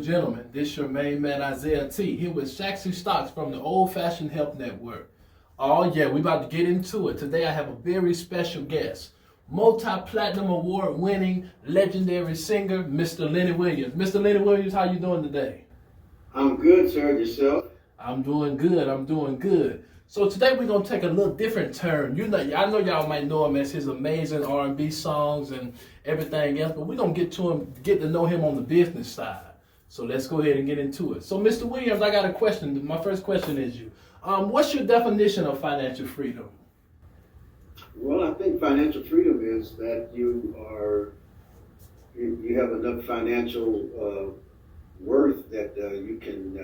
gentlemen, this your main man Isaiah T. Here with Shaxy Stocks from the Old Fashioned Health Network. Oh yeah, we about to get into it. Today I have a very special guest, multi-platinum award winning legendary singer, Mr. Lenny Williams. Mr. Lenny Williams, how you doing today? I'm good, sir. Yourself? I'm doing good. So today we're gonna take a little different turn. You know, I know y'all might know him as his amazing R&B songs and everything else, but we're gonna get to know him on the business side. So let's go ahead and get into it. So Mr. Williams, I got a question. My first question is what's your definition of financial freedom? Well, I think financial freedom is that you have enough financial worth that you can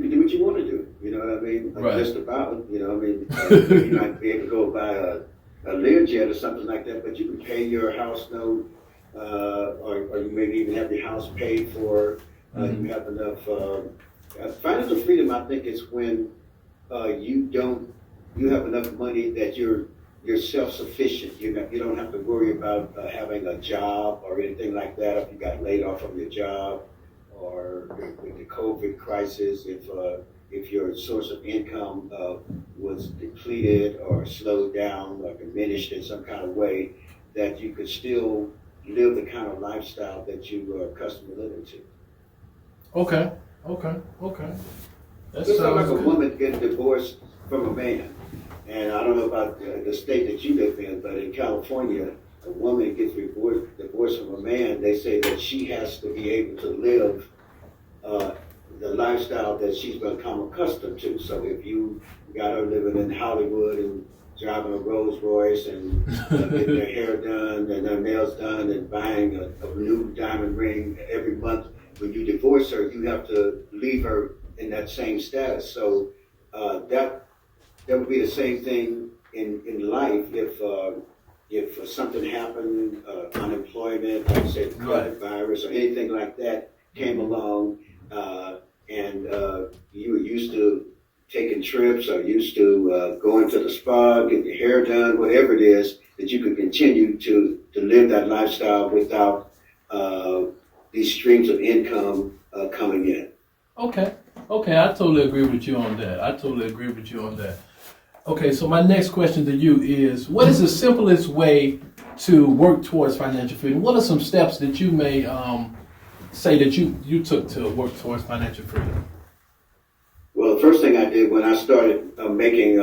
do what you want to do. You know what I mean? Right. Just about. You know what I mean? You might be able to go buy a Learjet or something like that, but you can pay your house note, or you maybe even have your house paid for. You have enough financial freedom. I think is when you have enough money that you're self-sufficient. You don't have to worry about having a job or anything like that. If you got laid off from your job, or with the COVID crisis, if your source of income was depleted or slowed down or diminished in some kind of way, that you could still live the kind of lifestyle that you are accustomed to living to. Okay. That It's sounds like a good. woman getting divorced from a man. And I don't know about the state that you live in, but in California, a woman gets divorced from a man, they say that she has to be able to live the lifestyle that she's become accustomed to. So if you got her living in Hollywood and driving a Rolls Royce and getting her hair done and her nails done and buying a new diamond ring every month, when you divorce her, you have to leave her in that same status. So that would be the same thing in life if something happened, unemployment, like say the COVID virus or anything like that came along, and you were used to taking trips or used to going to the spa, getting your hair done, whatever it is, that you could continue to live that lifestyle without these streams of income coming in. Okay, I totally agree with you on that. Okay, so my next question to you is, what is the simplest way to work towards financial freedom? What are some steps that you may say that you took to work towards financial freedom? Well, the first thing I did when I started making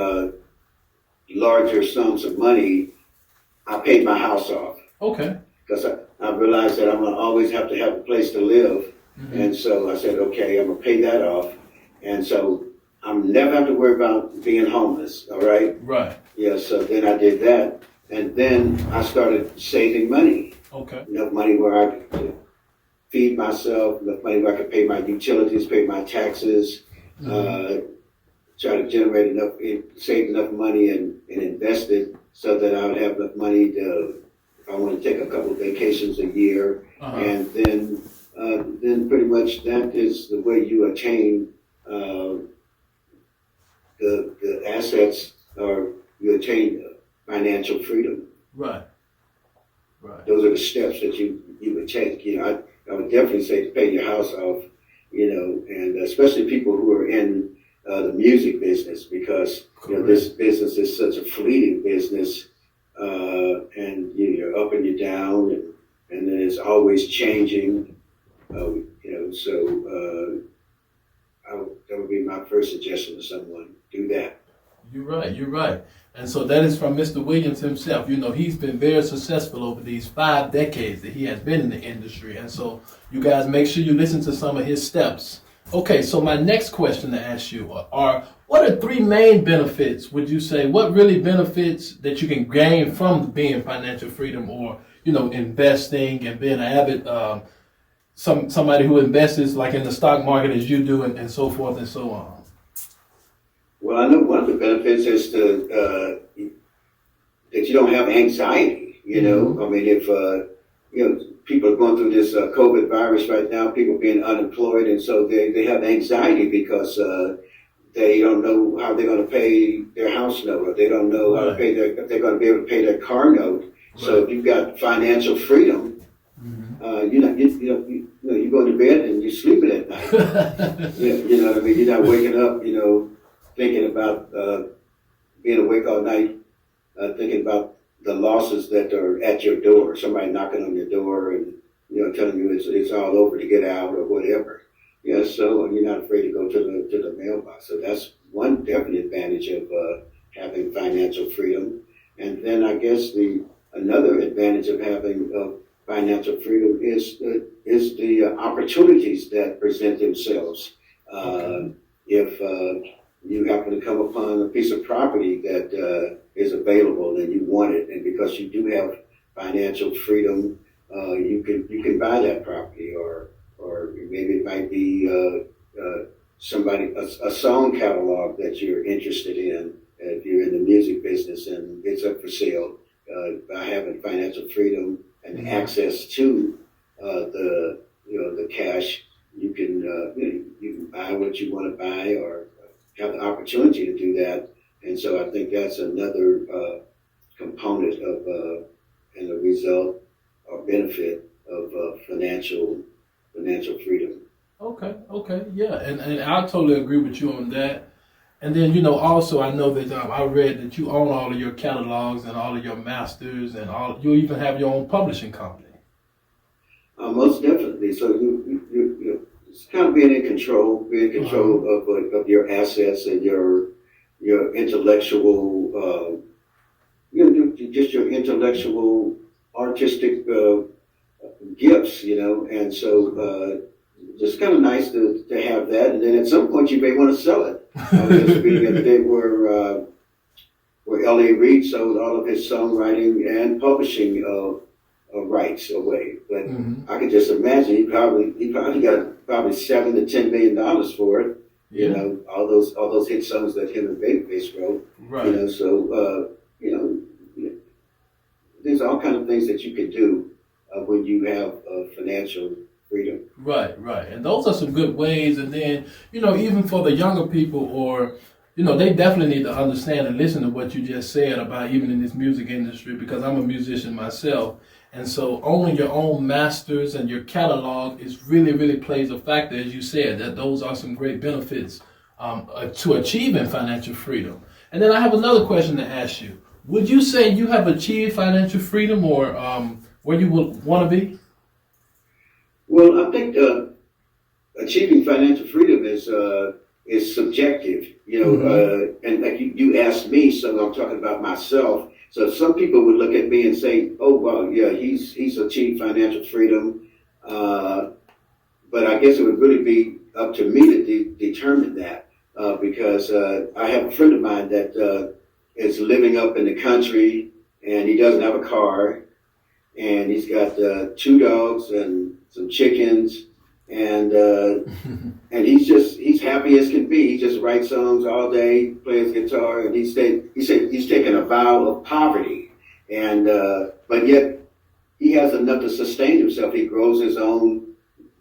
larger sums of money, I paid my house off. Okay. Because I realized that I'm going to always have to have a place to live. Mm-hmm. And so I said, okay, I'm going to pay that off. And so I'm never have to worry about being homeless, all right? Right. Yeah, so then I did that. And then I started saving money. Okay. Enough money where I could feed myself, enough money where I could pay my utilities, pay my taxes, try to save enough money and invest it so that I would have enough money if I want to take a couple of vacations a year. And then pretty much that is the way you attain the assets, or you attain financial freedom. Right. Those are the steps that you would take. You know, I would definitely say to pay your house off, you know, and especially people who are in the music business, because you know, this business is such a fleeting business, and you're up and you're down, and then it's always changing. You know, so that would be my first suggestion to someone: do that. You're right. And so that is from Mr. Williams himself. You know, he's been very successful over these 5 decades that he has been in the industry. And so you guys make sure you listen to some of his steps. Okay, so my next question to ask you are, what are 3 main benefits, would you say, what really benefits that you can gain from being financial freedom, or, you know, investing and being an avid, somebody who invests like in the stock market as you do, and so forth and so on? Well, I know one of the benefits is that you don't have anxiety. You know, I mean, if you know, people are going through this COVID virus right now, people being unemployed, and so they have anxiety because they don't know how they're going to pay their house note, or they don't know how to pay if they're going to be able to pay their car note. So if you've got financial freedom, you you go to bed and you're sleeping at night. You know what I mean? You're not waking up, thinking about being awake all night, thinking about the losses that are at your door. Somebody knocking on your door and telling you it's all over to get out or whatever. Yeah, so you're not afraid to go to the mailbox. So that's one definite advantage of having financial freedom. And then I guess another advantage of having financial freedom is the opportunities that present themselves. If you happen to come upon a piece of property that is available and you want it, and because you do have financial freedom, you can buy that property, or maybe it might be a song catalog that you're interested in. If you're in the music business and it's up for sale, by having financial freedom and access to the cash, you can buy what you want to buy or have the opportunity to do that. And so I think that's another component of and a result or benefit of financial freedom. Okay, yeah, and I totally agree with you on that. And then, also I know that I read that you own all of your catalogs and all of your masters, and you even have your own publishing company. Most definitely. So you it's kind of being in control of your assets and your intellectual, just your intellectual artistic gifts, and so just kind of nice to have that. And then at some point you may want to sell it. I was just reading the other day where L.A. Reid sold all of his songwriting and publishing rights away. But I could just imagine he probably got $7 to $10 million for it. All those hit songs that him and Babyface wrote. Right. So there's all kind of things that you can do when you have financial freedom. Right. And those are some good ways. And then, even for the younger people, or, they definitely need to understand and listen to what you just said about even in this music industry, because I'm a musician myself. And so owning your own masters and your catalog is really plays a factor, as you said, that those are some great benefits to achieving financial freedom. And then I have another question to ask you. Would you say you have achieved financial freedom, or where you would want to be? Well, I think achieving financial freedom is subjective, and like you asked me, so I'm talking about myself. So some people would look at me and say, "Oh, well, yeah, he's achieved financial freedom," but I guess it would really be up to me to determine that, because I have a friend of mine that is living up in the country, and he doesn't have a car, and he's got 2 dogs and some chickens, and he's happy as can be. He just writes songs all day, plays guitar, and he said he's taken a vow of poverty, and but yet he has enough to sustain himself. He grows his own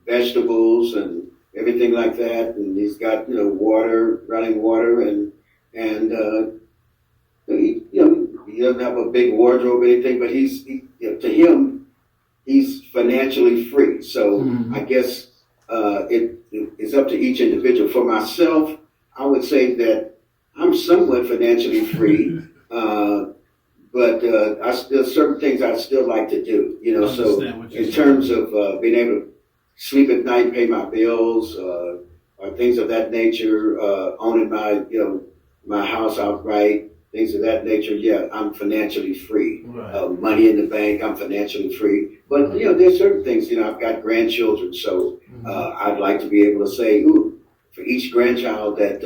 vegetables and everything like that, and he's got running water, and he doesn't have a big wardrobe or anything, but to him, he's financially free. So I guess it's up to each individual. For myself, I would say that I'm somewhat financially free, but there's certain things I still like to do. So in terms of being able to sleep at night, pay my bills, or things of that nature, owning my house outright, things of that nature, yeah, I'm financially free. Right. Money in the bank, I'm financially free. But, there's certain things, I've got grandchildren, so I'd like to be able to say, for each grandchild that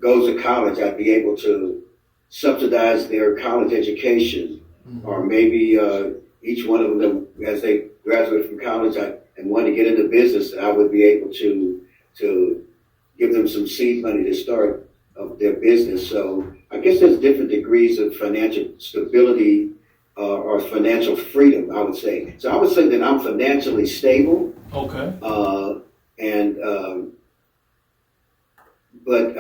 goes to college, I'd be able to subsidize their college education, or maybe each one of them, as they graduate from college and want to get into business, I would be able to give them some seed money to start of their business. So I guess there's different degrees of financial stability or financial freedom, I would say. So I would say that I'm financially stable. Okay. But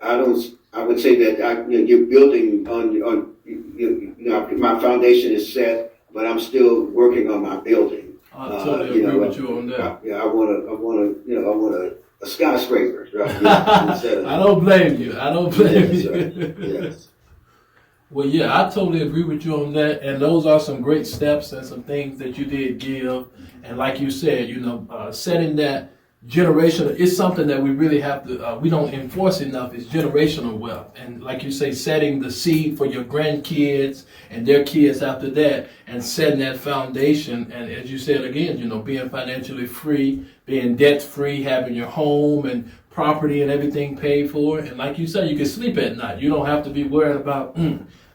I would say that you're building on my foundation is set, but I'm still working on my building. I totally agree with you on that. I want a skyscraper. Right? Yeah, I don't blame you. I don't blame you. Right. Yes. Well, yeah, I totally agree with you on that. And those are some great steps and some things that you did give. And like you said, setting that generational is something that we really have to, we don't enforce enough, is generational wealth. And like you say, setting the seed for your grandkids and their kids after that, and setting that foundation. And as you said again, being financially free, being debt free, having your home and property and everything paid for. And like you said, you can sleep at night. You don't have to be worried about,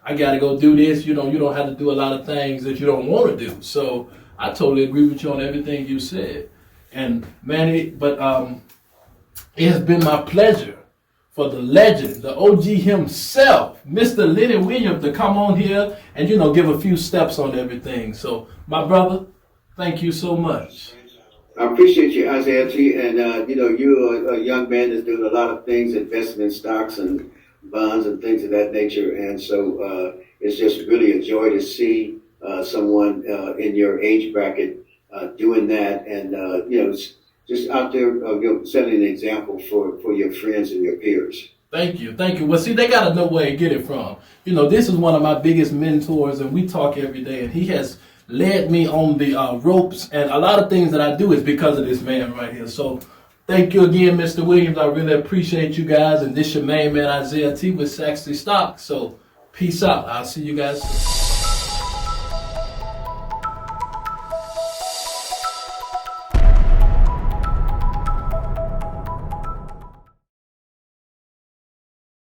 I got to go do this. You don't have to do a lot of things that you don't want to do. So I totally agree with you on everything you said. And Manny, but it has been my pleasure for the legend, the OG himself, Mr. Lenny Williams, to come on here and, give a few steps on everything. So, my brother, thank you so much. I appreciate you, Isaiah T. And, you're a young man that's doing a lot of things, investing in stocks and bonds and things of that nature. And so it's just really a joy to see someone in your age bracket doing that, and just out there setting an example for your friends and your peers. Thank you. Well, see, they got to know where to get it from. This is one of my biggest mentors, and we talk every day, and he has led me on the ropes, and a lot of things that I do is because of this man right here. So thank you again, Mr. Williams. I really appreciate you guys, and this your main man, Isaiah T. with Saxley Stock. So peace out. I'll see you guys soon.